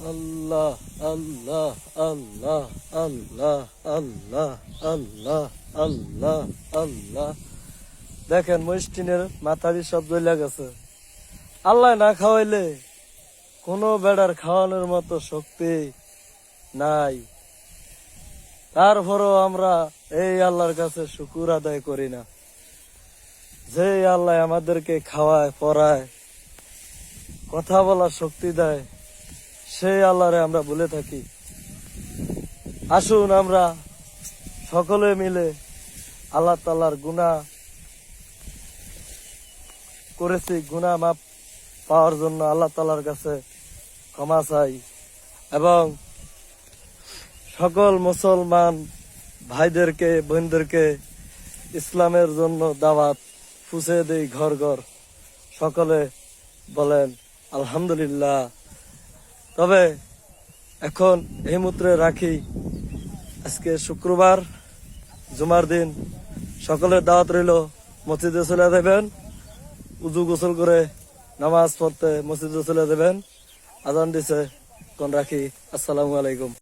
আল্লাহ আল্লাহ আল্লাহ আল্লাহ আল্লাহ আল্লাহ আল্লাহ আল্লাহ। দেখেন মহিষ্টিনের মাথারি সব জ্বলে গেছে। আল্লাহ না খাওয়াইলে কোনো বেড়ার খাওয়ানোর মতো শক্তি নাই। তারপরও আমরা এই আল্লাহর কাছে শুকুর আদায় করি না, যে আল্লাহ আমাদেরকে খাওয়ায় পড়ায় কথা বলার শক্তি দেয়, সেই আল্লাহরে আমরা বলে থাকি। আসুন আমরা সকলে মিলে আল্লাহ তাআলার গুনাহ করেছি, গুনাহ মাপ পাওয়ার জন্য আল্লাহ তাআলার কাছে ক্ষমা চাই এবং সকল মুসলমান ভাইদেরকে বোনদেরকে ইসলামের জন্য দাওয়াত পৌঁছে দেই ঘর ঘর। সকলে বলেন আলহামদুলিল্লাহ। তবে এখন এই মুহূর্তে রাখি, আজকে শুক্রবার জুমার দিন, সকলের দাওয়াত রইল মসজিদে চলে যাবেন, উজু গোসল করে নামাজ পড়তে মসজিদে চলে যাবেন। আজান দিছে, কোন রাখি। আসসালামু আলাইকুম।